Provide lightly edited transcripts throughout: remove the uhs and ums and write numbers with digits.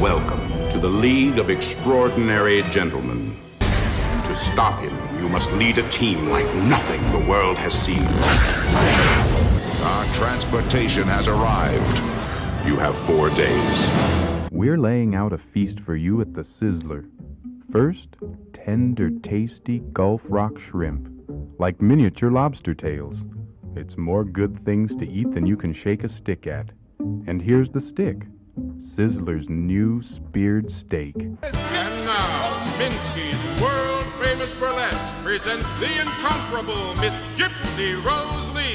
Welcome to the League of Extraordinary Gentlemen. To stop him, you must lead a team like nothing the world has seen. Our transportation has arrived. You have 4 days. We're laying out a feast for you at the Sizzler. First, tender, tasty Gulf Rock shrimp, like miniature lobster tails. It's more good things to eat than you can shake a stick at. And here's the stick. Sizzler's new speared steak. And now, Minsky's world-famous burlesque presents the incomparable Miss Gypsy Rose Lee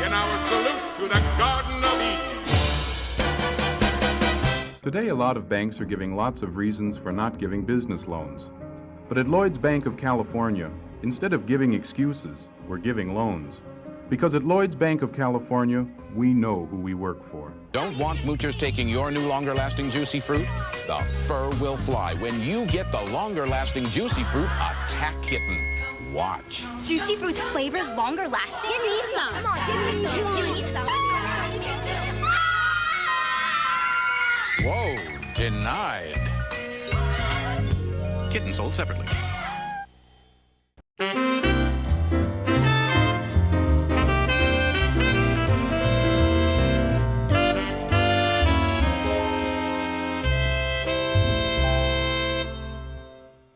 in our salute to the Garden of Eden. Today, a lot of banks are giving lots of reasons for not giving business loans. But at Lloyd's Bank of California, instead of giving excuses, we're giving loans. Because at Lloyd's Bank of California, we know who we work for. Don't want moochers taking your new longer-lasting juicy fruit? The fur will fly when you get the longer-lasting juicy fruit Attack Kitten. Watch. Juicy Fruit's flavor is longer lasting? Give me some. Come on, give me some. Whoa, denied. Kitten sold separately.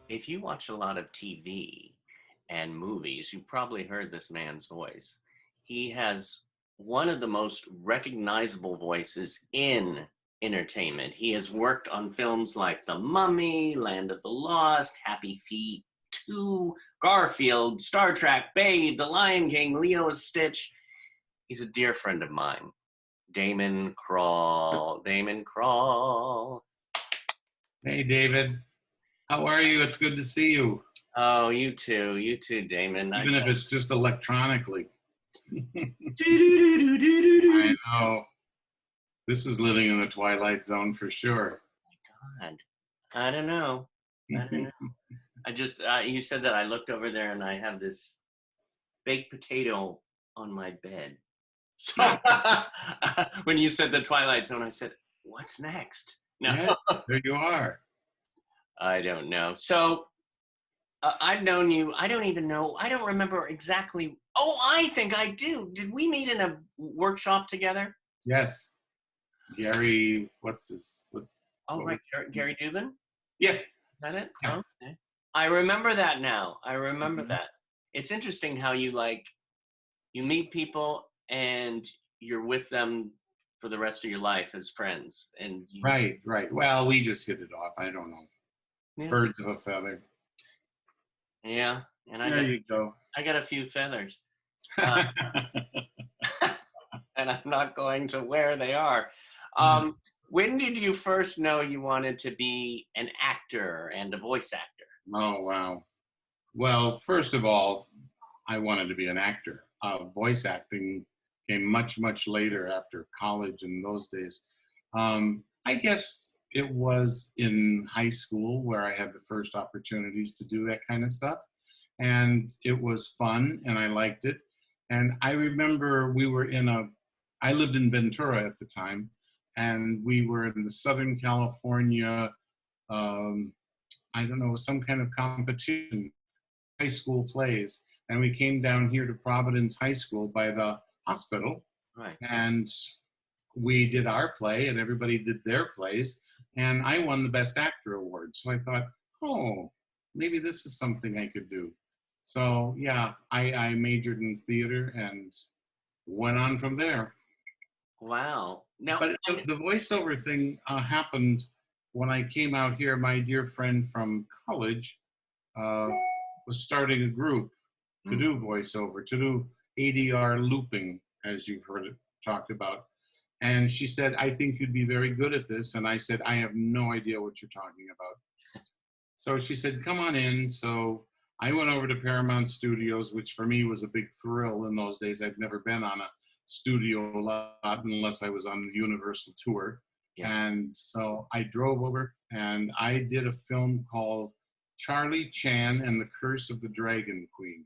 If you watch a lot of TV and movies, you've probably heard this man's voice. He has one of the most recognizable voices in entertainment. He has worked on films like The Mummy, Land of the Lost, Happy Feet 2, Garfield, Star Trek, Babe, The Lion King, Lilo and Stitch. He's a dear friend of mine, Daamen Krall. Daamen Krall. Hey, David. How are you? It's good to see you. Oh, you too, Daamen. Even if it's just electronically. I know. This is living in the Twilight Zone for sure. Oh my God. I don't know. I just, you said that I looked over there and I have this baked potato on my bed. So when you said the Twilight Zone, I said, what's next? No. Yeah, there you are. I don't know. So I've known you. I don't even know. I don't remember exactly. Oh, I think I do. Did we meet in a workshop together? Yes. Gary, Right. Gary Dubin? Yeah. Is that it? Yeah. Oh, okay. I remember that now. I remember that. It's interesting how you meet people and you're with them for the rest of your life as friends. And Right. Well, we just hit it off. I don't know. Yeah. Birds of a feather. Yeah. And There you go. I got a few feathers. And I'm not going to where they are. When did you first know you wanted to be an actor and a voice actor? Oh, wow. Well, first of all, I wanted to be an actor. Voice acting came much, much later after college in those days. I guess it was in high school where I had the first opportunities to do that kind of stuff. And it was fun and I liked it. And I remember I lived in Ventura at the time, and we were in the Southern California, some kind of competition, high school plays. And we came down here to Providence High School by the hospital. Right. And we did our play and everybody did their plays. And I won the Best Actor award. So I thought, oh, maybe this is something I could do. So yeah, I majored in theater and went on from there. Wow. Now, But the voiceover thing happened when I came out here. My dear friend from college was starting a group to do voiceover, to do ADR looping, as you've heard it talked about. And she said, I think you'd be very good at this. And I said, I have no idea what you're talking about. So she said, come on in. So I went over to Paramount Studios, which for me was a big thrill in those days. I'd never been on a studio lot unless I was on the Universal tour. Yeah. And so I drove over and I did a film called Charlie Chan and the Curse of the Dragon Queen.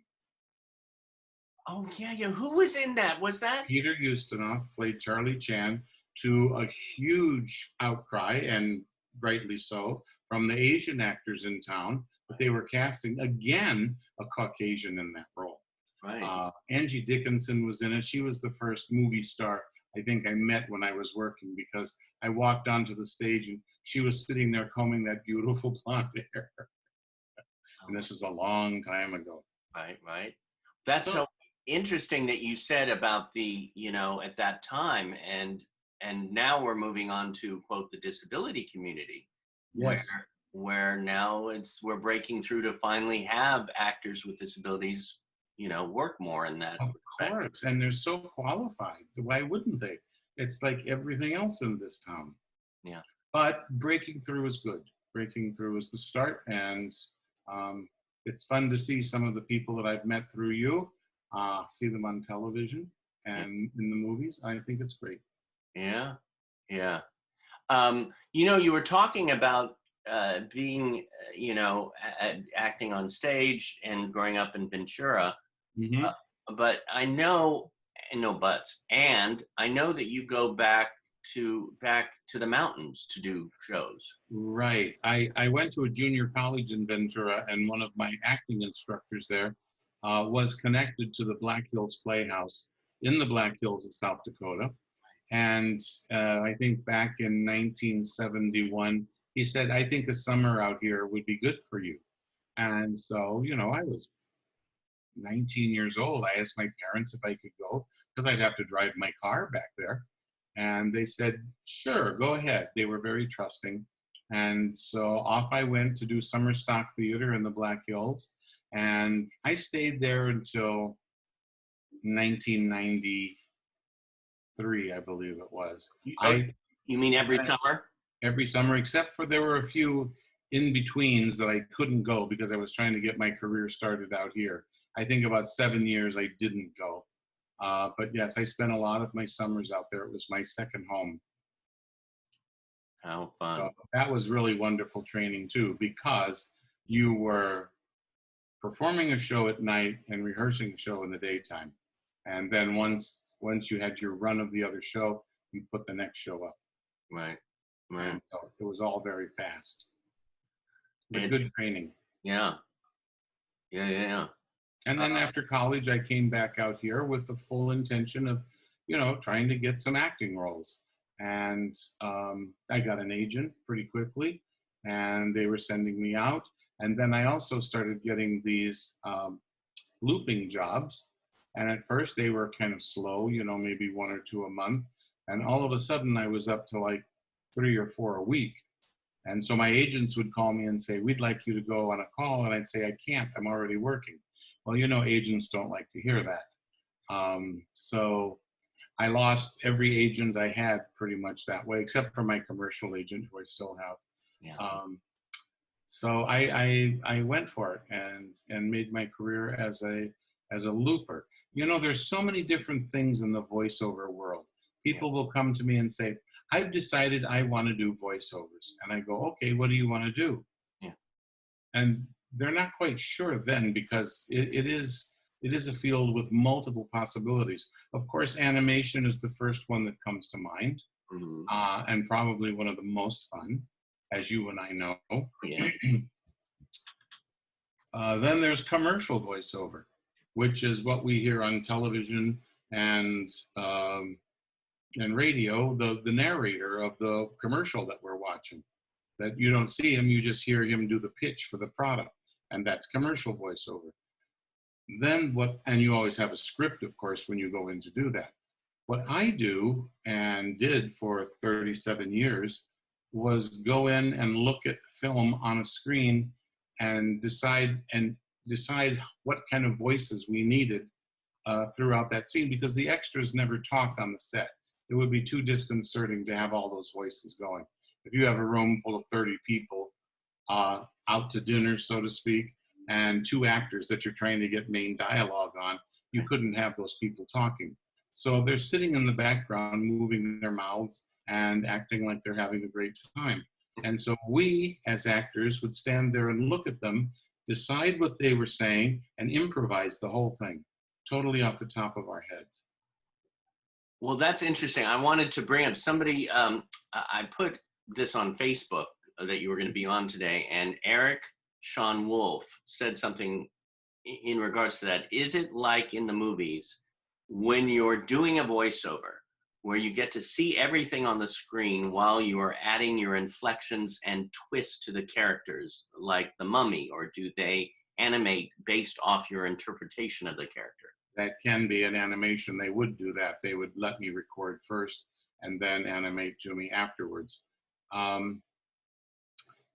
Oh, yeah. Who was in that? Was that? Peter Ustinov played Charlie Chan to a huge outcry and rightly so, from the Asian actors in town, but they were casting, again, a Caucasian in that role. Right. Angie Dickinson was in it. She was the first movie star I think I met when I was working, because I walked onto the stage and she was sitting there combing that beautiful blonde hair. And this was a long time ago. Right, right. That's so interesting that you said about the, you know, at that time, and now we're moving on to, quote, the disability community. Yes. Where now we're breaking through to finally have actors with disabilities, you know, work more in that. Of course, and they're so qualified. Why wouldn't they? It's like everything else in this town. Yeah. But breaking through is good. Breaking through is the start, and it's fun to see some of the people that I've met through you, see them on television and in the movies. I think it's great. Yeah, yeah. You know, you were talking about being, you know, acting on stage and growing up in Ventura. Mm-hmm. But I know, no buts, and I know that you go back to the mountains to do shows. Right. I went to a junior college in Ventura, and one of my acting instructors there was connected to the Black Hills Playhouse in the Black Hills of South Dakota. And I think back in 1971, he said, I think a summer out here would be good for you. And so, you know, I was 19 years old. I asked my parents if I could go, because I'd have to drive my car back there. And they said, sure, go ahead. They were very trusting. And so off I went to do summer stock theater in the Black Hills. And I stayed there until 1993, I believe it was. You mean every summer? Every summer, except for there were a few in-betweens that I couldn't go because I was trying to get my career started out here. I think about 7 years I didn't go. But yes, I spent a lot of my summers out there. It was my second home. How fun. So that was really wonderful training too, because you were performing a show at night and rehearsing a show in the daytime. And then once you had your run of the other show, you put the next show up. Right, right. And so it was all very fast. But good training. Yeah. Yeah, yeah, yeah. And then after college, I came back out here with the full intention of, you know, trying to get some acting roles. And I got an agent pretty quickly, and they were sending me out. And then I also started getting these looping jobs. And at first they were kind of slow, you know, maybe 1 or 2 a month. And all of a sudden I was up to like 3 or 4 a week. And so my agents would call me and say, we'd like you to go on a call. And I'd say, I can't, I'm already working. Well, you know, agents don't like to hear that. So I lost every agent I had pretty much that way, except for my commercial agent, who I still have. Yeah. So I went for it and made my career as a looper. You know, there's so many different things in the voiceover world. People will come to me and say, I've decided I want to do voiceovers. And I go, okay, what do you want to do? Yeah. And they're not quite sure then, because it is a field with multiple possibilities. Of course, animation is the first one that comes to mind, and probably one of the most fun, as you and I know. Yeah. Then there's commercial voiceover, which is what we hear on television and radio, the narrator of the commercial that we're watching. That you don't see him, you just hear him do the pitch for the product, and that's commercial voiceover. Then and you always have a script, of course, when you go in to do that. What I do and did for 37 years was go in and look at film on a screen and decide what kind of voices we needed throughout that scene, because the extras never talk on the set. It would be too disconcerting to have all those voices going. If you have a room full of 30 people out to dinner, so to speak, and 2 actors that you're trying to get main dialogue on, you couldn't have those people talking. So they're sitting in the background, moving their mouths and acting like they're having a great time. And so we, as actors, would stand there and look at them, decide what they were saying, and improvise the whole thing, totally off the top of our heads. Well, that's interesting. I wanted to bring up somebody, I put this on Facebook that you were going to be on today, and Eric Sean Wolf said something in regards to that. Is it like in the movies when you're doing a voiceover where you get to see everything on the screen while you are adding your inflections and twists to the characters, like the Mummy, or do they animate based off your interpretation of the character? That can be an animation. They would do that. They would let me record first and then animate to me afterwards.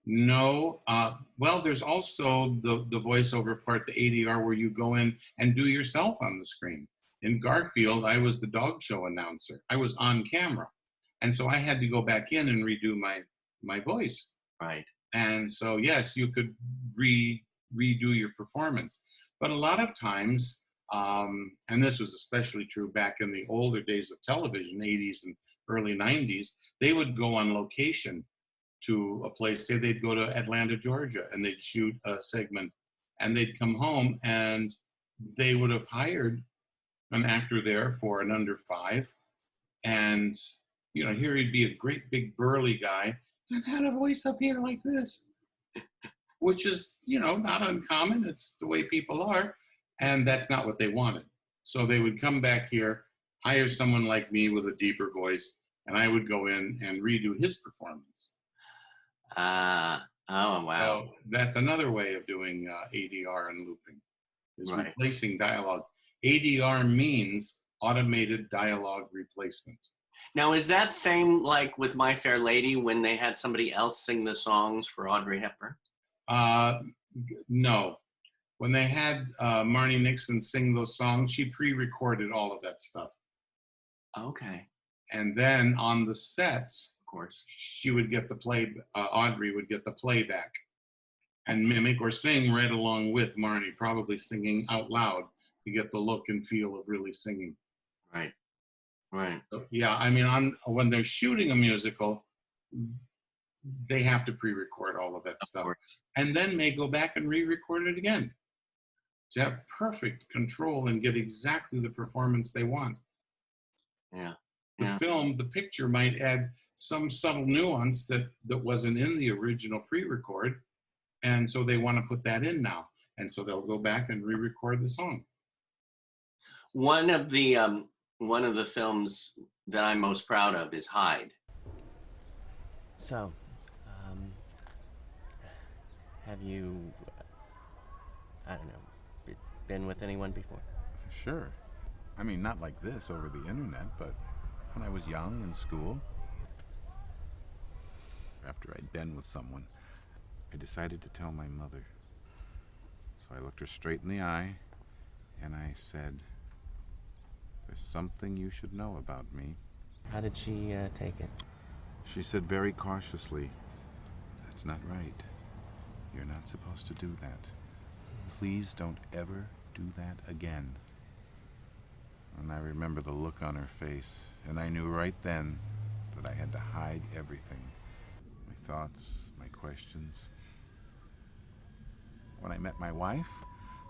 No. Well, there's also the voiceover part, the ADR, where you go in and do yourself on the screen. In Garfield, I was the dog show announcer. I was on camera. And so I had to go back in and redo my voice. Right. And so, yes, you could redo your performance. But a lot of times, and this was especially true back in the older days of television, 80s and early 90s, they would go on location to a place. Say they'd go to Atlanta, Georgia, and they'd shoot a segment, and they'd come home, and they would have hired an actor there for an under 5. And, you know, here he'd be a great big burly guy and had a voice up here like this, which is, you know, not uncommon. It's the way people are. And that's not what they wanted. So they would come back here, hire someone like me with a deeper voice, and I would go in and redo his performance. Oh, wow. So that's another way of doing ADR and looping, is Right. replacing dialogue. ADR means automated dialogue replacement. Now, is that same like with My Fair Lady when they had somebody else sing the songs for Audrey Hepburn? No. When they had Marnie Nixon sing those songs, she pre-recorded all of that stuff. Okay. And then on the set, Of course. she would get Audrey would get the playback and mimic or sing right along with Marnie, probably singing out loud to get the look and feel of really singing. Right. Right. So, yeah, I mean, when they're shooting a musical, they have to pre-record all of that Of stuff, course. and then may go back and re-record it again to have perfect control and get exactly the performance they want. Yeah. The Yeah. film, the picture might add some subtle nuance that wasn't in the original pre-record, and so they want to put that in now, and so they'll go back and re-record the song. One of the films that I'm most proud of is Hyde. So, have you, I don't know, been with anyone before? Sure. I mean, not like this over the internet, but when I was young in school, after I'd been with someone, I decided to tell my mother. So I looked her straight in the eye, and I said, "There's something you should know about me." How did she take it? She said very cautiously, "That's not right. You're not supposed to do that. Please don't ever do that again." And I remember the look on her face, and I knew right then that I had to hide everything. My thoughts, my questions. When I met my wife,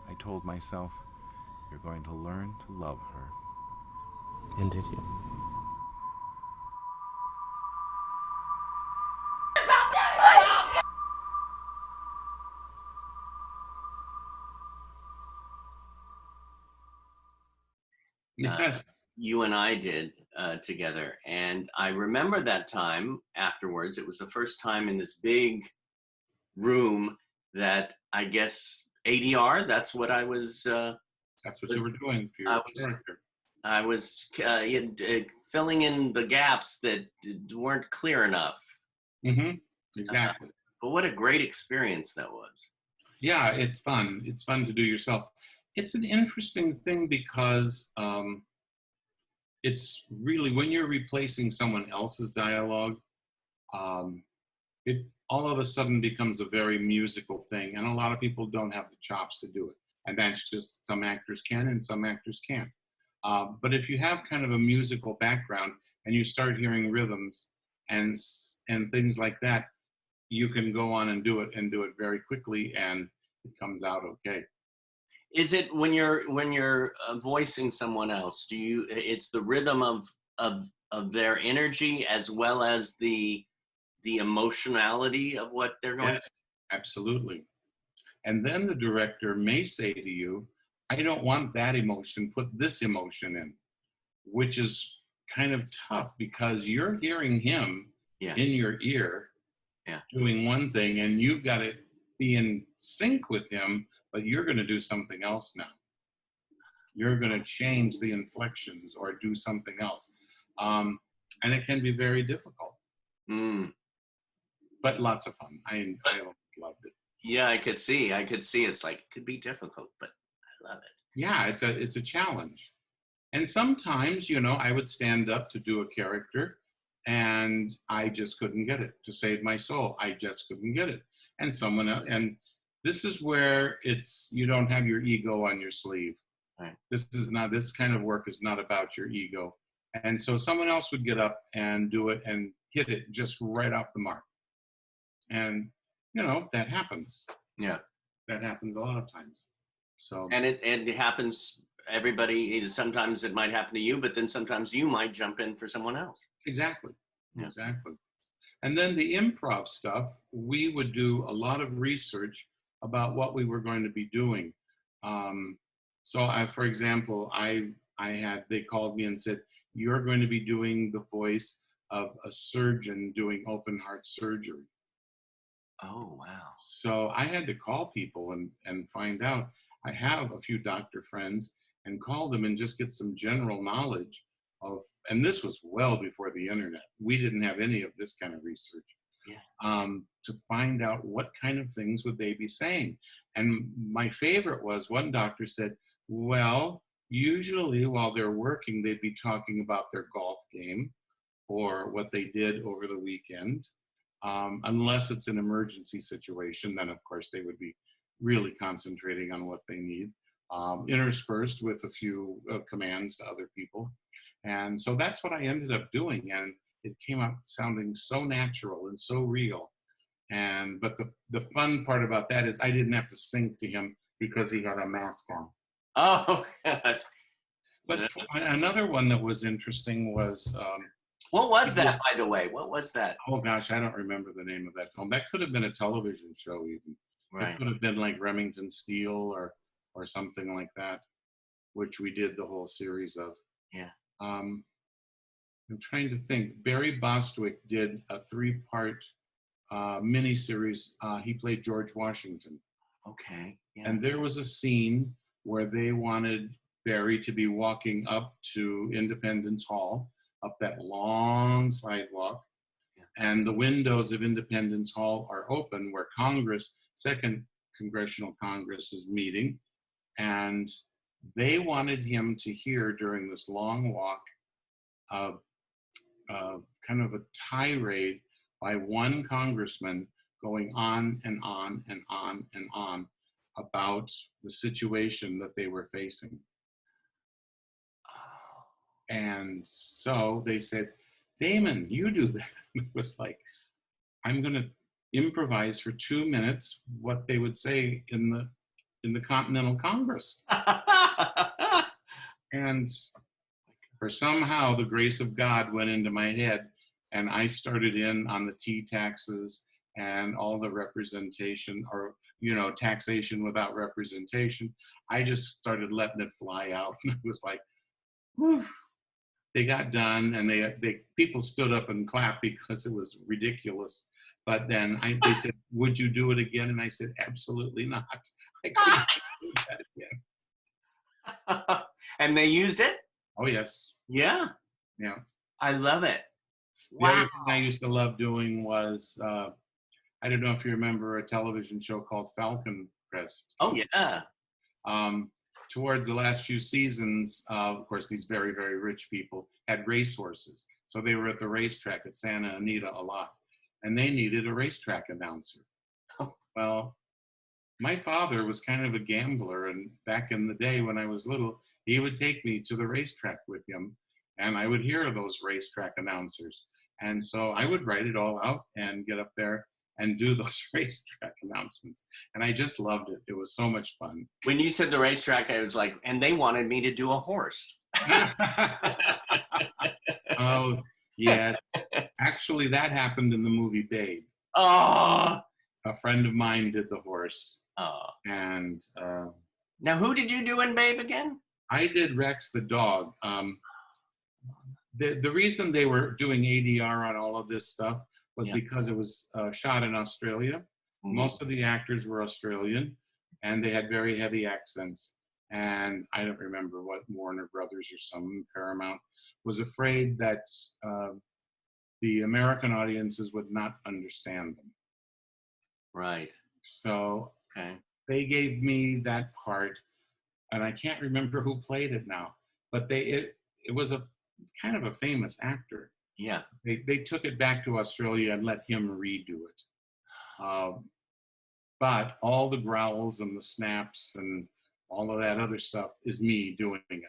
I told myself, "You're going to learn to love her." And did you? Yes. You and I did together. And I remember that time afterwards. It was the first time in this big room that I guess ADR, that's what I was. That's what you were doing for your character. I was filling in the gaps that weren't clear enough. Mm-hmm. Exactly. But what a great experience that was. Yeah, it's fun. It's fun to do yourself. It's an interesting thing because it's really, when you're replacing someone else's dialogue, it all of a sudden becomes a very musical thing, and a lot of people don't have the chops to do it. And that's just, some actors can and some actors can't. But if you have kind of a musical background and you start hearing rhythms and things like that, you can go on and do it very quickly, and it comes out okay. Is it when you're voicing someone else? It's the rhythm of their energy as well as the the emotionality of what they're going Yes, absolutely. And then the director may say to you, I don't want that emotion, put this emotion in, which is kind of tough because you're hearing him Yeah. in your ear Yeah. doing one thing and you've got to be in sync with him, but you're going to do something else now. You're going to change the inflections or do something else. And it can be very difficult, but lots of fun. I always loved it. Yeah, I could see it's like, it could be difficult, but I love it. Yeah, it's a challenge. And sometimes, you know, I would stand up to do a character and I just couldn't get it to save my soul. I just couldn't get it. And someone else, and this is where you don't have your ego on your sleeve. Right. This kind of work is not about your ego. And so someone else would get up and do it and hit it just right off the mark. And, you know, that happens. Yeah. That happens a lot of times. So. And it happens, everybody, sometimes it might happen to you, but then sometimes you might jump in for someone else. Exactly. Yeah. Exactly. And then the improv stuff, we would do a lot of research about what we were going to be doing. For example, they called me and said, you're going to be doing the voice of a surgeon doing open heart surgery. Oh, wow. So I had to call people and find out. I have a few doctor friends and call them and just get some general knowledge of, and this was well before the internet. We didn't have any of this kind of research. Yeah. To find out what kind of things would they be saying. And my favorite was one doctor said, well, usually while they're working, they'd be talking about their golf game or what they did over the weekend. Unless it's an emergency situation, then of course they would be really concentrating on what they need, interspersed with a few commands to other people. And so that's what I ended up doing. And it came out sounding so natural and so real. But the fun part about that is I didn't have to sync to him because he had a mask on. Oh, God. But another one that was interesting was... what was that, by the way? What was that? Oh, gosh, I don't remember the name of that film. That could have been a television show even. Right. It could have been like Remington Steele or something like that, which we did the whole series of. Yeah. I'm trying to think. Barry Bostwick did a 3-part miniseries. He played George Washington. Okay. Yeah. And there was a scene where they wanted Barry to be walking up to Independence Hall, up that long sidewalk. Yeah. And the windows of Independence Hall are open where Congress, Second Congressional Congress is meeting. And they wanted him to hear during this long walk kind of a tirade by one congressman going on and on and on and on about the situation that they were facing. And so they said, Daamen, you do that. It was like, I'm going to improvise for 2 minutes what they would say in the Continental Congress. And for somehow the grace of God went into my head, and I started in on the tea taxes and all the representation, or taxation without representation. I just started letting it fly out, and it was like, whew. They got done, and they people stood up and clapped because it was ridiculous. But then they said, "Would you do it again?" And I said, "Absolutely not. I couldn't do that again." And they used it? Oh yes. Yeah. Yeah. I love it. The other thing I used to love doing was I don't know if you remember a television show called Falcon Crest. Oh yeah. Towards the last few seasons, of course, these very, very rich people had racehorses. So they were at the racetrack at Santa Anita a lot. And they needed a racetrack announcer. Well, my father was kind of a gambler. And back in the day when I was little, he would take me to the racetrack with him. And I would hear those racetrack announcers. And so I would write it all out and get up there and do those racetrack announcements. And I just loved it. It was so much fun. When you said the racetrack, I was like, and they wanted me to do a horse. Oh, Yes. Actually, that happened in the movie Babe. Oh. A friend of mine did the horse. Oh. And now, who did you do in Babe again? I did Rex the dog. The reason they were doing ADR on all of this stuff was because it was shot in Australia. Most of the actors were Australian, and they had very heavy accents. And I don't remember what Warner Brothers or some Paramount was afraid that the American audiences would not understand them. Right. So they gave me that part, and I can't remember who played it now, but it was a kind of a famous actor. Yeah. They took it back to Australia and let him redo it. But all the growls and the snaps and all of that other stuff is me doing it.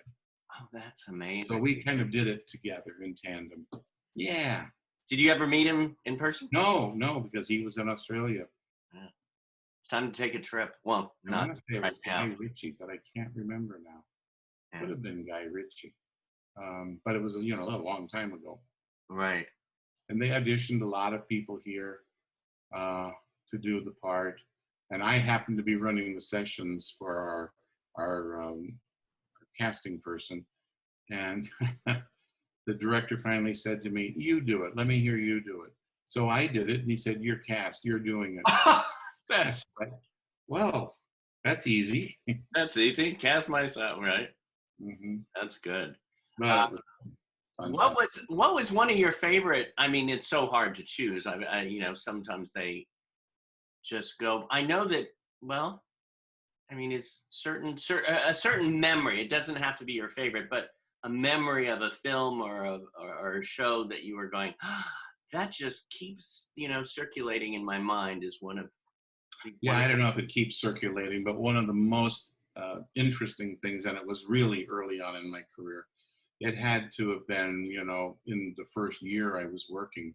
Oh, that's amazing. So we kind of did it together in tandem. Yeah. Did you ever meet him in person? No, because he was in Australia. Yeah. It's time to take a trip. Well, I not want to say it right was now. Guy Ritchie, but I can't remember now. Yeah. Could have been Guy Ritchie. But it was, a long time ago. Right. And they auditioned a lot of people here to do the part. And I happened to be running the sessions for our casting person. And the director finally said to me, "You do it. Let me hear you do it." So I did it. And he said, "You're cast. You're doing it." That's like, well, that's easy. That's easy. Cast myself, right? Mm-hmm. That's good. But what was one of your favorite? I mean, it's so hard to choose. I sometimes they just go. I know that. Well, I mean, it's a certain memory. It doesn't have to be your favorite, but a memory of a film or a show that you were going. That just keeps circulating in my mind is one of. Yeah, I don't know if it keeps circulating, but one of the most interesting things, and it was really early on in my career. It had to have been, in the first year I was working.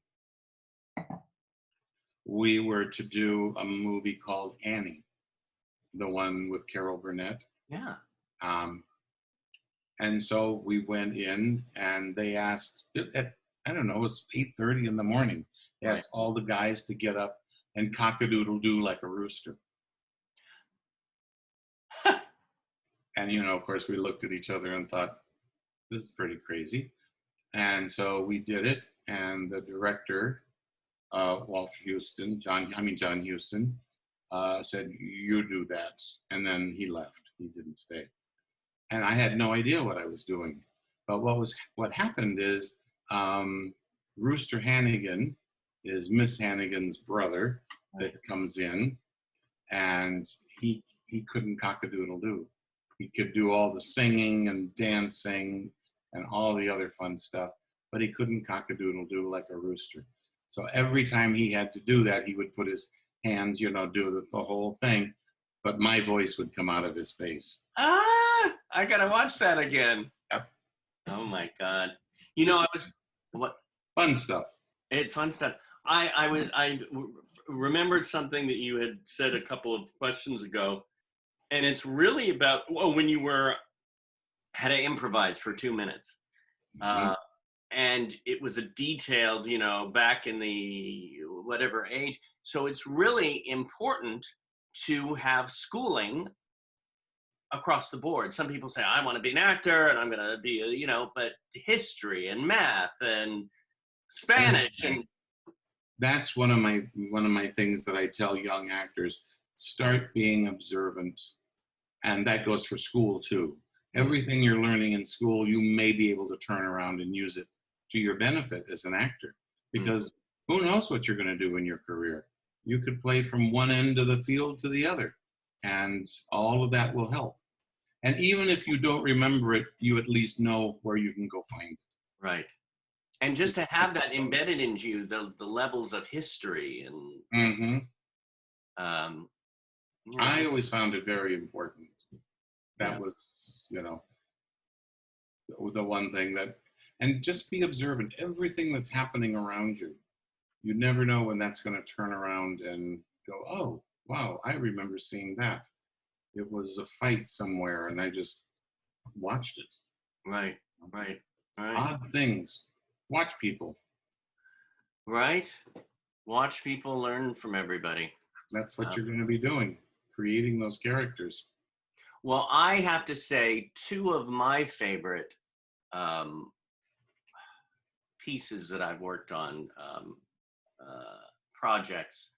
We were to do a movie called Annie, the one with Carol Burnett. Yeah. And so we went in, and they asked, I don't know, it was 8:30 in the morning. They asked all the guys to get up and cock-a-doodle-doo like a rooster. And, of course, we looked at each other and thought, this is pretty crazy. And so we did it. And the director, John Huston, said, "You do that." And then he left. He didn't stay. And I had no idea what I was doing. But what happened is Rooster Hannigan is Miss Hannigan's brother that comes in, and he couldn't cock-a-doodle-doo. He could do all the singing and dancing and all the other fun stuff, but he couldn't cock-a-doodle-doo like a rooster. So every time he had to do that, he would put his hands, do the whole thing, but my voice would come out of his face. I gotta watch that again. Yep. Oh my God. What? Fun stuff. Fun stuff. I remembered something that you had said a couple of questions ago, and it's really about when you had to improvise for 2 minutes, and it was a detailed, back in the whatever age. So it's really important to have schooling across the board. Some people say, I want to be an actor and I'm going to be, but history and math and Spanish and that's one of my things that I tell young actors: start being observant, and that goes for school too. Everything you're learning in school, you may be able to turn around and use it to your benefit as an actor, because who knows what you're going to do in your career. You could play from one end of the field to the other, and all of that will help. And even if you don't remember it, you at least know where you can go find it. Right. And just to have that embedded into you, the levels of history and I always found it very important. That was, the one thing and just be observant. Everything that's happening around you, you never know when that's going to turn around and go, oh, wow, I remember seeing that. It was a fight somewhere, and I just watched it. Right. Odd things. Watch people. Right? Watch people learn from everybody. That's what you're going to be doing, creating those characters. Well, I have to say, two of my favorite pieces that I've worked on, projects,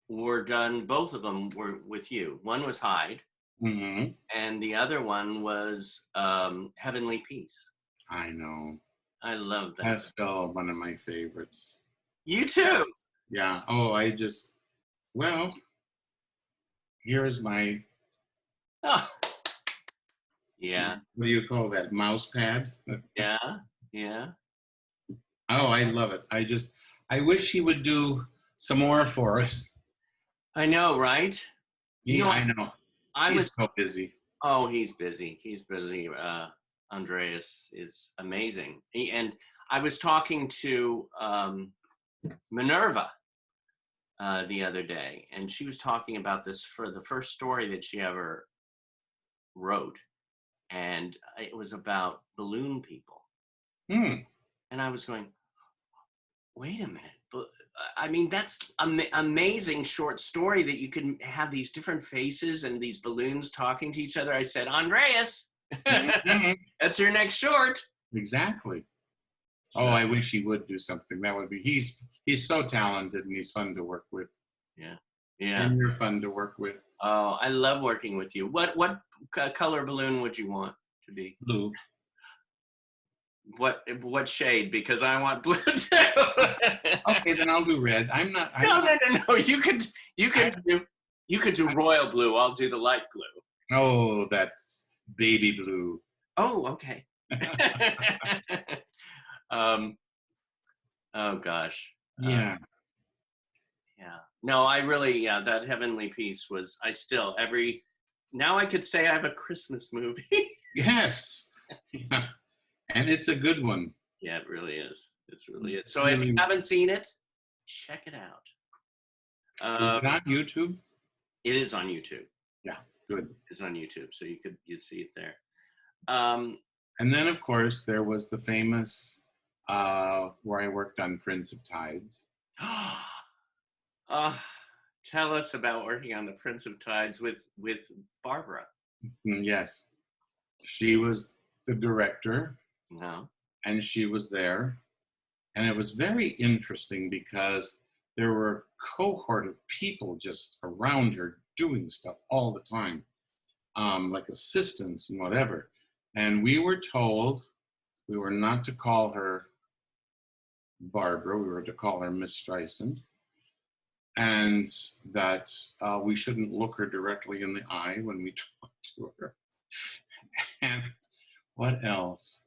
were done, both of them were with you. One was Hyde, Mm-hmm. and the other one was Heavenly Peace. I know. I love that. That's still one of my favorites. You too. Yeah. Oh, well, here's my, Oh. Yeah. what do you call that? Mouse pad? Yeah. Yeah. Oh, I love it. I wish he would do some more for us. I know, right? Yeah, I know. He's so busy. Oh, he's busy. He's busy. Andreas is amazing. And I was talking to Minerva the other day, and she was talking about this for the first story that she ever wrote, and it was about balloon people. And I was going, wait a minute. I mean, that's amazing short story that you can have these different faces and these balloons talking to each other. I said, Andreas, that's your next short. Exactly. Oh, I wish he would do something. That would be, he's so talented and he's fun to work with. Yeah. Yeah. And you're fun to work with. Oh, I love working with you. What color balloon would you want to be? Blue. What shade? Because I want blue too. Okay, then I'll do red. No. You could do royal blue. I'll do the light blue. Oh, that's baby blue. Oh, okay. Oh gosh. Yeah. Yeah. No, I really, that Heavenly Peace was, now I could say I have a Christmas movie. Yes. Yeah. And it's a good one. Yeah, it really is. It's really is. So if you haven't seen it, check it out. Is it on YouTube? It is on YouTube. Yeah, good. It's on YouTube, so you'd see it there. And then, of course, there was the famous where I worked on Prince of Tides. Tell us about working on the Prince of Tides with Barbara. Yes. She was the director. No. And she was there. And it was very interesting because there were a cohort of people just around her doing stuff all the time, like assistants and whatever. And we were told we were not to call her Barbara, we were to call her Miss Streisand, and that we shouldn't look her directly in the eye when we talked to her. And what else?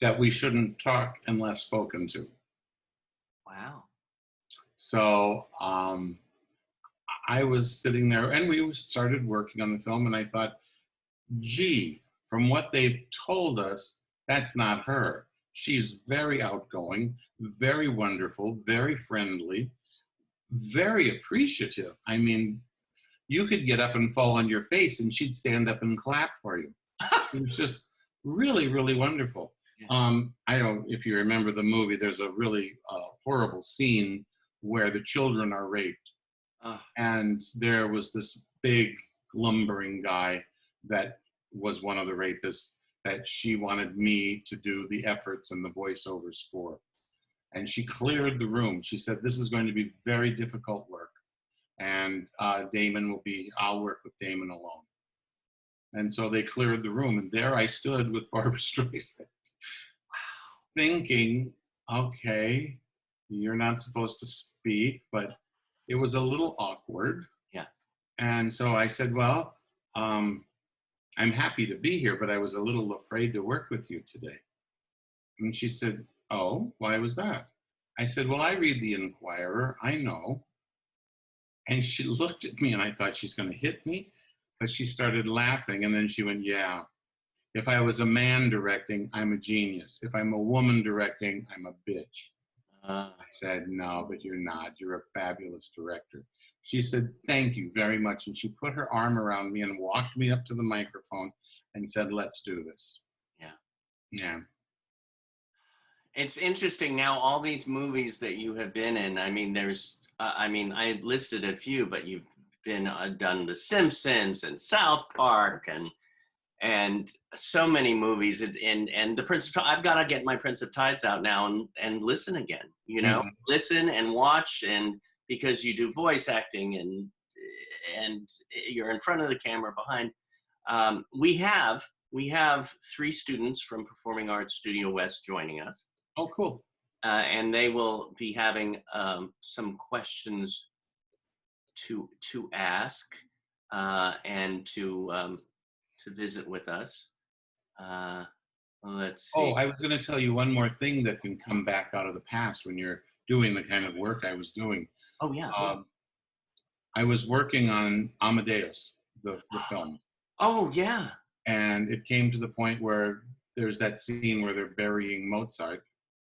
That we shouldn't talk unless spoken to. Wow. So I was sitting there and we started working on the film, and I thought, gee, from what they've told us, that's not her. She's very outgoing, very wonderful, very friendly, very appreciative. I mean, you could get up and fall on your face and she'd stand up and clap for you. It was just really, really wonderful. I don't, if you remember the movie, there's a really horrible scene where the children are raped. And there was this big lumbering guy that was one of the rapists that she wanted me to do the efforts and the voiceovers for. And she cleared the room. She said, this is going to be very difficult work. And I'll work with Daamen alone. And so they cleared the room. And there I stood with Barbara Streisand, thinking, okay, you're not supposed to speak, but it was a little awkward. Yeah. And so I said, well, I'm happy to be here, but I was a little afraid to work with you today. And she said, oh, why was that? I said, well, I read the Inquirer, I know. And she looked at me and I thought she's going to hit me, but she started laughing. And then she went, yeah, if I was a man directing, I'm a genius. If I'm a woman directing, I'm a bitch. I said, no, but you're not. You're a fabulous director. She said, thank you very much. And she put her arm around me and walked me up to the microphone and said, let's do this. Yeah. Yeah. It's interesting now, all these movies that you have been in. I mean, I listed a few, but you've been done The Simpsons and South Park and so many movies. And the Prince of I've got to get my Prince of Tides out now and listen again. You know, listen and watch, and because you do voice acting and you're in front of the camera, behind. We have 3 students from Performing Arts Studio West joining us. Oh, cool. And they will be having some questions to ask and to visit with us. Let's see. Oh, I was going to tell you one more thing that can come back out of the past when you're doing the kind of work I was doing. Oh, yeah. I was working on Amadeus, the film. Oh, yeah. And it came to the point where there's that scene where they're burying Mozart.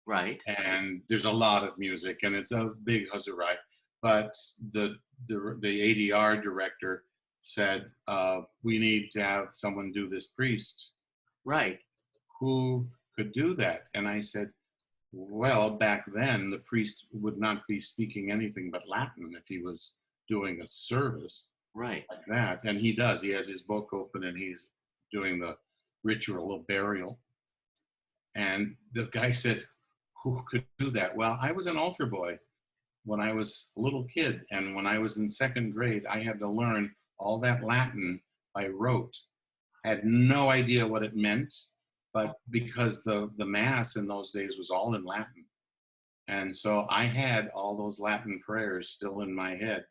Right. And there's a lot of music, and it's a big huzzarai. But the ADR director said, we need to have someone do this priest. Right. Who could do that? And I said, well, back then, the priest would not be speaking anything but Latin if he was doing a service right like that. And he does. He has his book open, and he's doing the ritual of burial. And the guy said, who could do that? Well, I was an altar boy when I was a little kid. And when I was in 2nd grade, I had to learn all that Latin by rote. I had no idea what it meant, but because the Mass in those days was all in Latin. And so I had all those Latin prayers still in my head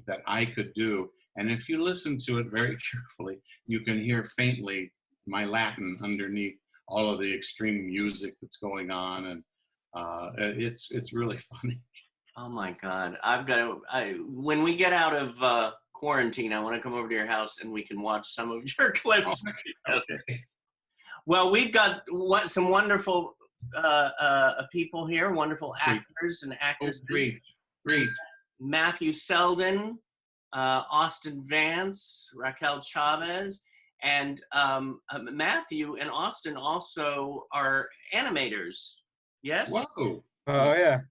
that I could do. And if you listen to it very carefully, you can hear faintly my Latin underneath all of the extreme music that's going on. And it's really funny. Oh my God. When we get out of quarantine, I want to come over to your house and we can watch some of your clips. Okay. Well, we've got some wonderful people here, wonderful actors and actresses. Oh, great. Matthew Selden, Austin Vance, Raquel Chavez, and Matthew and Austin also are animators. Yes. Whoa. Oh yeah.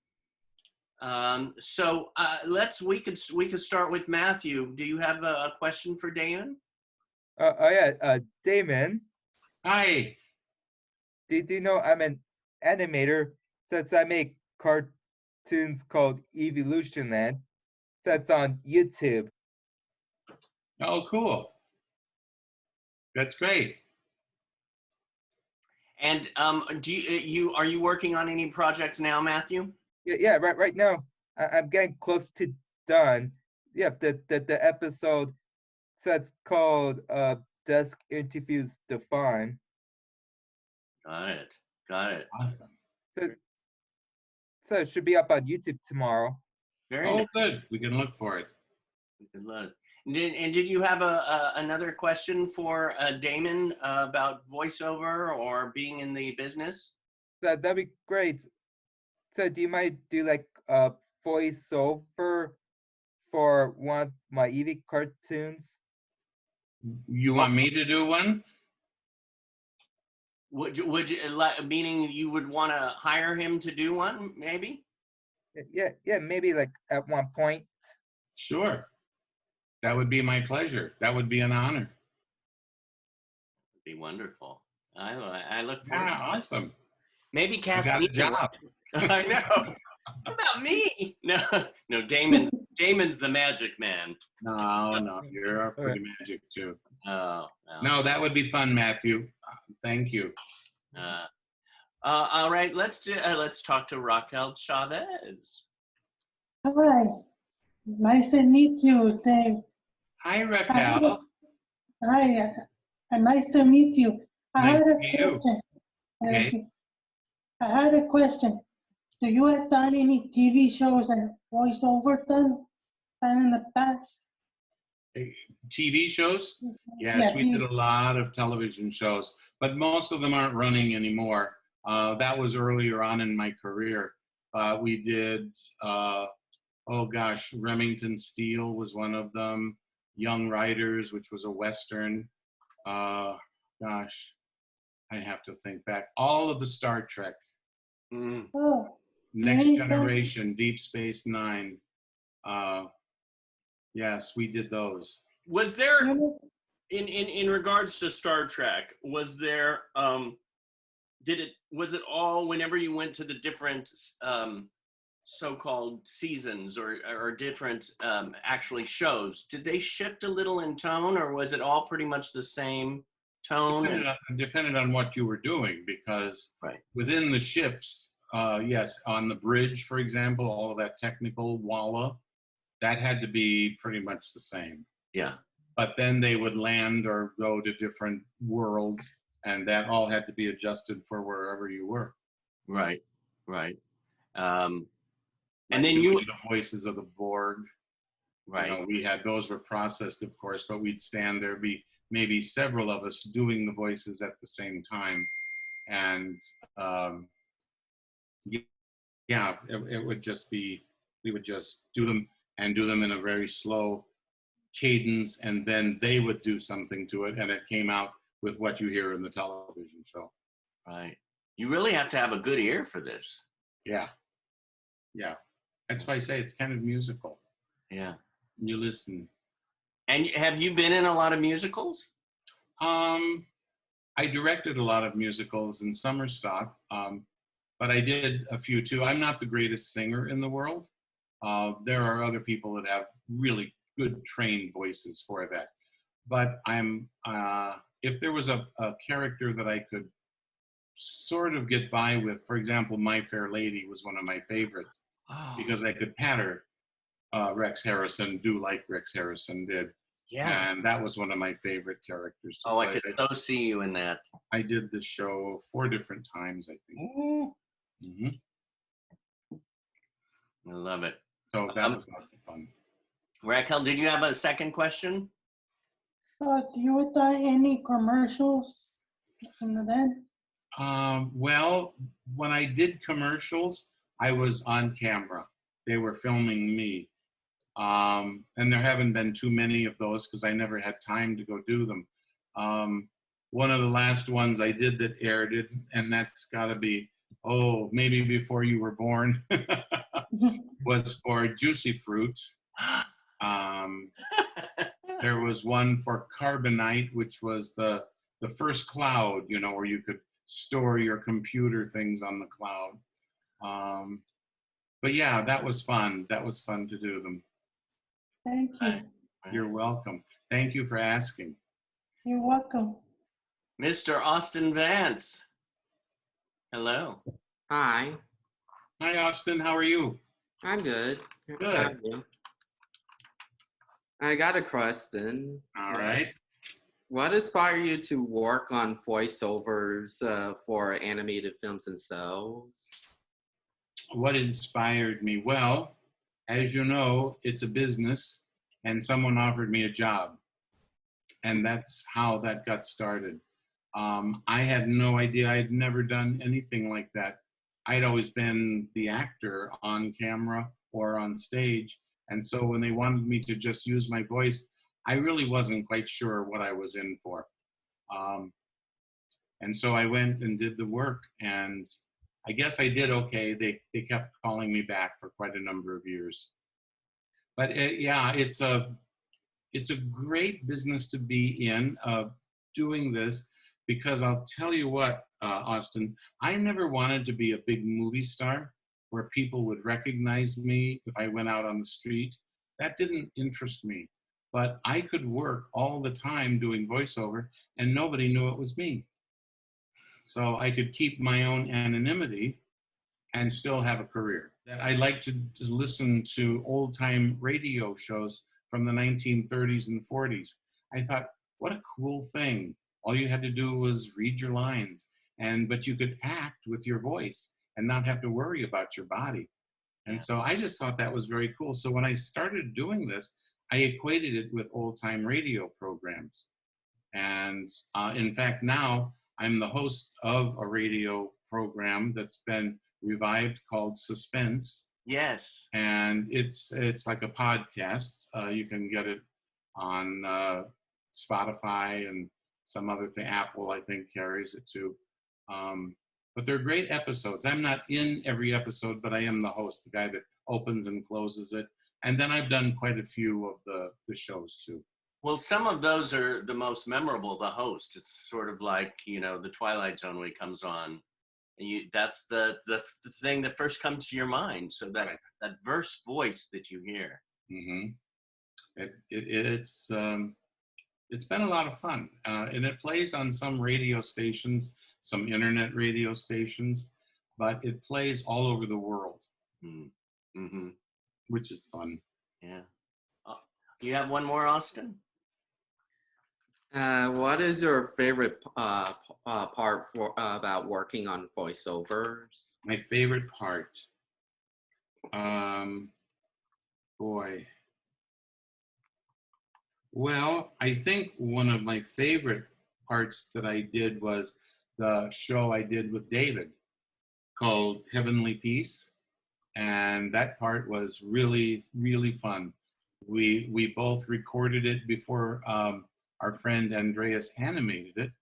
So we could start with Matthew. Do you have a question for Daamen? Oh yeah. Daamen. Hi. Did you know I'm an animator since I make cartoons called Evolution Land? That's on YouTube. Oh, cool. That's great. And are you working on any projects now, Matthew? Yeah. Right now, I'm getting close to done. Yeah. The episode that's called Desk Interviews Define. Got it. Awesome. So it should be up on YouTube tomorrow. Very nice. Good. We can look for it. We can look. And did you have another question for Daamen about voiceover or being in the business? That'd be great. So do you mind do like a voiceover for one of my Eevee cartoons? You want me to do one? Would you meaning you would want to hire him to do one, maybe? Yeah, maybe like at one point. Sure. That would be my pleasure. That would be an honor. It'd be wonderful. I look forward. Yeah, awesome. Maybe cast got me. a job. I know. What about me? No, Damon's the magic man. No, you're pretty magic too. Oh. No, that would be fun, Matthew. Thank you. All right, let's talk to Raquel Chavez. Hi, nice to meet you, Dave. Hi, Raquel. Hi, nice to meet you. I had a question. Okay. I had a question. Do you have done any TV shows and voiceover done in the past? TV shows? Yes, we did a lot of television shows, but most of them aren't running anymore. That was earlier on in my career. We did, Remington Steele was one of them. Young Riders, which was a Western. I have to think back. All of the Star Trek Oh, Next anytime. Generation, Deep Space Nine. Yes, we did those. Was there, in regards to Star Trek, was there, was it all whenever you went to the different so-called seasons or different actually shows, did they shift a little in tone, or was it all pretty much the same tone? Depended on what you were doing, because within the ships, yes, on the bridge, for example, all of that technical walla, that had to be pretty much the same. Yeah. But then they would land or go to different worlds, and that all had to be adjusted for wherever you were. Right. And then the voices of the Borg. Right. You know, we had, those were processed, of course, but we'd stand there, be maybe several of us doing the voices at the same time. And it would just be, we would just do them in a very slow cadence, and then they would do something to it, and it came out with what you hear in the television show. Right. You really have to have a good ear for this. Yeah. That's why I say it's kind of musical. Yeah. You listen. And have you been in a lot of musicals? I directed a lot of musicals in summer stock, but I did a few too. I'm not the greatest singer in the world. There are other people that have really good trained voices for that. But if there was a character that I could sort of get by with, for example, My Fair Lady was one of my favorites, because I could patter Rex Harrison, do like Rex Harrison did. Yeah. And that was one of my favorite characters to play. play. I could so see you in that. I did the show 4 different times, I think. Mm-hmm. I love it. So that was lots of fun. Raquel, did you have a second question? Do you have done any commercials in then? Well, when I did commercials, I was on camera. They were filming me. And there haven't been too many of those because I never had time to go do them. One of the last ones I did that aired it, and that's got to be, maybe before you were born, was for Juicy Fruit. There was one for Carbonite, which was the first cloud, you know, where you could store your computer things on the cloud. But yeah, that was fun. That was fun to do them. Thank you. You're welcome. Thank you for asking. You're welcome. Mr. Austin Vance. Hello. Hi. Hi, Austin. How are you? I'm good. Good. How are you? I got a question. All right. What inspired you to work on voiceovers for animated films and shows? What inspired me? Well, as you know, it's a business, and someone offered me a job. And that's how that got started. I had no idea. I'd never done anything like that. I'd always been the actor on camera or on stage. And so when they wanted me to just use my voice, I really wasn't quite sure what I was in for. And so I went and did the work, and I guess I did okay. They kept calling me back for quite a number of years. But it's a great business to be in, doing this, because I'll tell you what, Austin, I never wanted to be a big movie star where people would recognize me if I went out on the street. That didn't interest me. But I could work all the time doing voiceover, and nobody knew it was me. So I could keep my own anonymity and still have a career. I like to listen to old-time radio shows from the 1930s and 40s. I thought, what a cool thing. All you had to do was read your lines, but you could act with your voice and not have to worry about your body. And so I just thought that was very cool. So when I started doing this, I equated it with old-time radio programs. And in fact, now I'm the host of a radio program that's been revived called Suspense. Yes. And it's like a podcast. You can get it on Spotify and some other thing. Apple, I think, carries it too. but they're great episodes. I'm not in every episode, but I am the host, the guy that opens and closes it. And then I've done quite a few of the shows too. Well, some of those are the most memorable, the host. It's sort of like, you know, the Twilight Zone when it comes on. And that's the thing that first comes to your mind. So that verse voice that you hear. Mm-hmm. It's been a lot of fun. And it plays on some radio stations, some internet radio stations, but it plays all over the world, Mm-hmm. which is fun. Yeah. You have one more, Austin? What is your favorite part about working on voiceovers? My favorite part, boy. Well, I think one of my favorite parts that I did was the show I did with David called Heavenly Peace. And that part was really, really fun. We both recorded it before our friend Andreas animated it.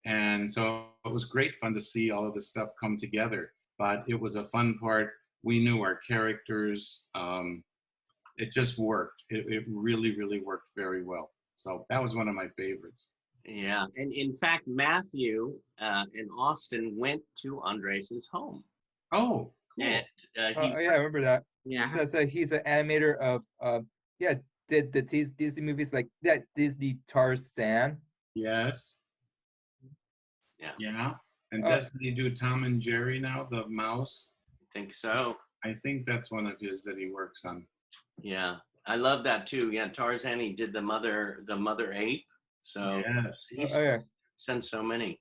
And so it was great fun to see all of this stuff come together. But it was a fun part. We knew our characters. It just worked. It really, really worked very well. So that was one of my favorites. Yeah. And in fact, Matthew and Austin went to Andres' home. Oh, cool. And, yeah, I remember that. Yeah. So he's an animator of did the Disney movies like that Disney Tarzan. Yes. Yeah. Yeah. And doesn't he do Tom and Jerry now, the mouse? I think so. I think that's one of his that he works on. Yeah. I love that too. Yeah, Tarzan, he did the mother ape. So yes. He's sent so many.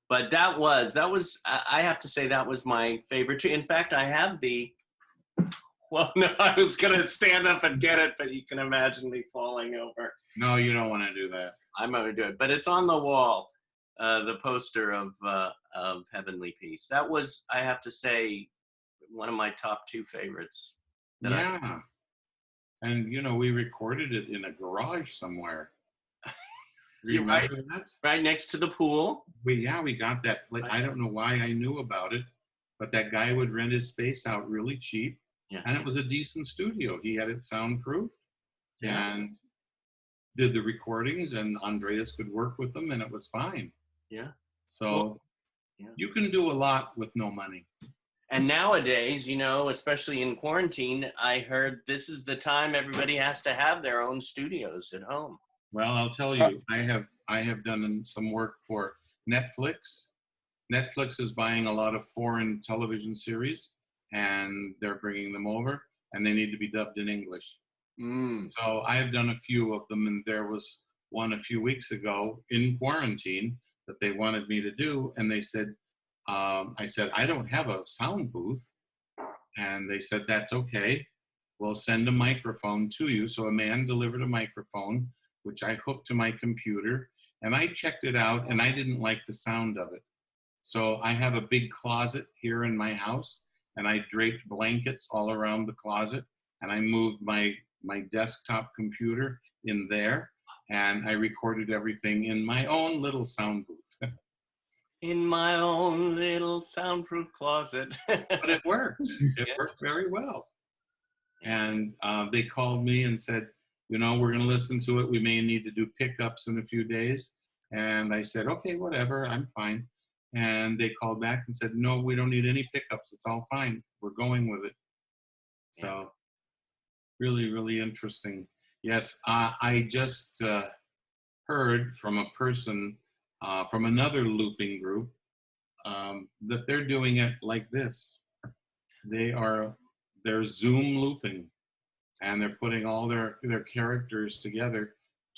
But that was I have to say that was my favorite too. In fact, I have well, no, I was gonna stand up and get it, but you can imagine me falling over. No, you don't want to do that. I'm gonna do it, but it's on the wall, the poster of Heavenly Peace. That was, I have to say, one of my top 2 favorites. Yeah, and you know, we recorded it in a garage somewhere. You're right, right next to the pool. We got that. I don't know why I knew about it, but that guy would rent his space out really cheap. Yeah. And it was a decent studio. He had it soundproofed and did the recordings, and Andreas could work with them, and it was fine. Yeah. So you can do a lot with no money. And nowadays, you know, especially in quarantine, I heard this is the time everybody has to have their own studios at home. Well, I'll tell you, I have done some work for Netflix. Netflix is buying a lot of foreign television series, and they're bringing them over, and they need to be dubbed in English. So I've done a few of them, and there was one a few weeks ago in quarantine that they wanted me to do, and they said, I said, I don't have a sound booth, and they said, that's okay. We'll send a microphone to you. So a man delivered a microphone, which I hooked to my computer, and I checked it out, and I didn't like the sound of it. So I have a big closet here in my house, and I draped blankets all around the closet, and I moved my desktop computer in there, and I recorded everything in my own little sound booth. In my own little soundproof closet. But it worked. It worked very well. And they called me and said, you know, we're going to listen to it. We may need to do pickups in a few days. And I said, okay, whatever, I'm fine. And they called back and said, no, we don't need any pickups. It's all fine. We're going with it. So really, really interesting. Yes, I just heard from a person from another looping group that they're doing it like this. They're Zoom looping, and they're putting all their characters together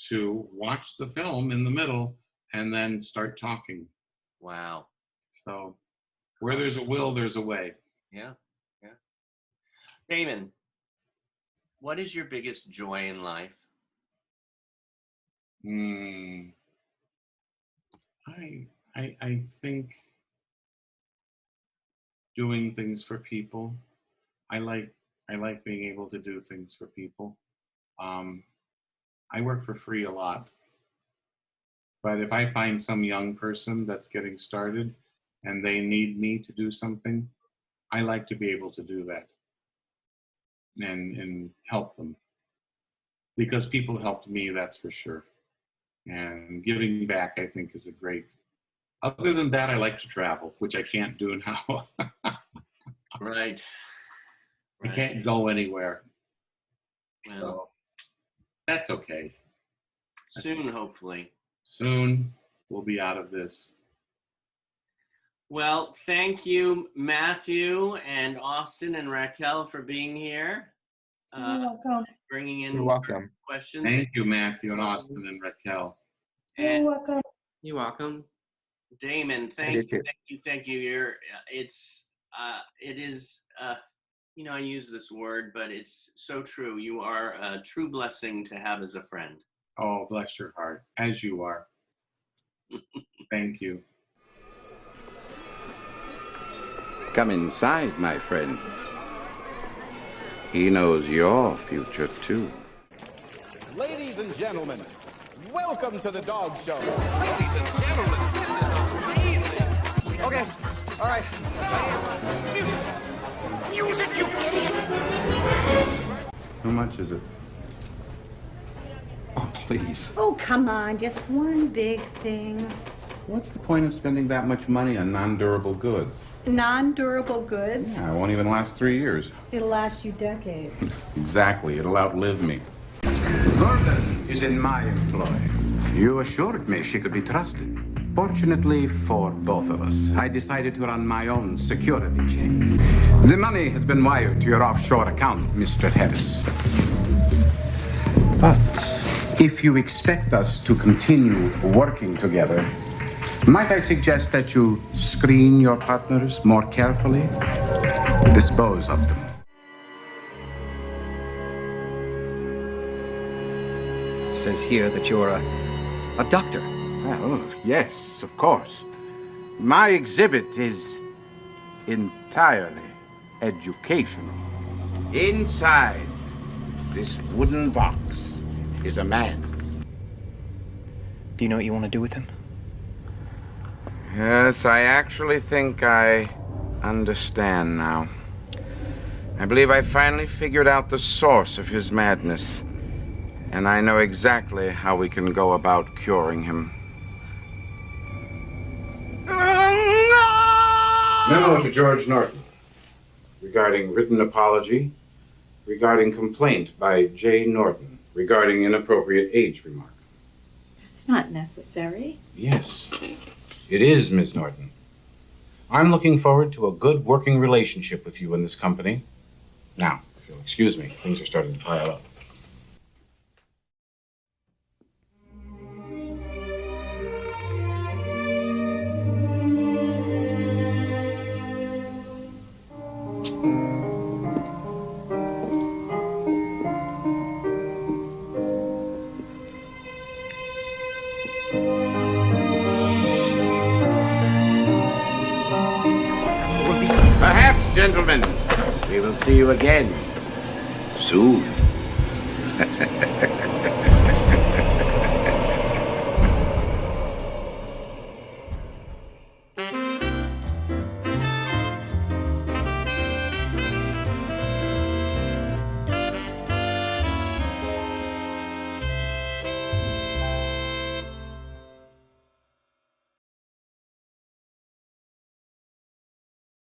to watch the film in the middle and then start talking. Wow. So where there's a will, there's a way. Yeah. Daamen, what is your biggest joy in life? I think doing things for people. I like being able to do things for people. I work for free a lot. But if I find some young person that's getting started and they need me to do something, I like to be able to do that and help them. Because people helped me, that's for sure. And giving back, I think, is a great. Other than that, I like to travel, which I can't do now. Right. I can't go anywhere. Well, So that's okay. soon, hopefully. Soon we'll be out of this. Well, thank you, Matthew and Austin and Raquel, for being here. You're welcome. Bringing in You're welcome. questions. Thank you, Matthew and Austin and Raquel. You're welcome. You're welcome. Damon, thank you. It is, I use this word, but it's so true. You are a true blessing to have as a friend. Oh, bless your heart, as you are. Thank you. Come inside, my friend. He knows your future, too. Ladies and gentlemen, welcome to the dog show. Ladies and gentlemen, this is amazing. Okay, all right. Music, you idiot! How much is it? Oh, please. Oh, come on, just one big thing. What's the point of spending that much money on non-durable goods? Non-durable goods? Yeah, it won't even last 3 years. It'll last you decades. Exactly. It'll outlive me. Gordon is in my employ. You assured me she could be trusted. Fortunately for both of us, I decided to run my own security chain. The money has been wired to your offshore account, Mr. Harris. But if you expect us to continue working together, might I suggest that you screen your partners more carefully? Dispose of them. It says here that you're a doctor. Well, yes, of course. My exhibit is entirely educational. Inside this wooden box is a man. Do you know what you want to do with him? Yes, I actually think I understand now. I believe I finally figured out the source of his madness, and I know exactly how we can go about curing him. Memo to George Norton regarding written apology, regarding complaint by J. Norton, regarding inappropriate age remark. It's not necessary. Yes, it is, Ms. Norton. I'm looking forward to a good working relationship with you in this company. Now, if you'll excuse me, things are starting to pile up. Perhaps, gentlemen, we will see you again soon.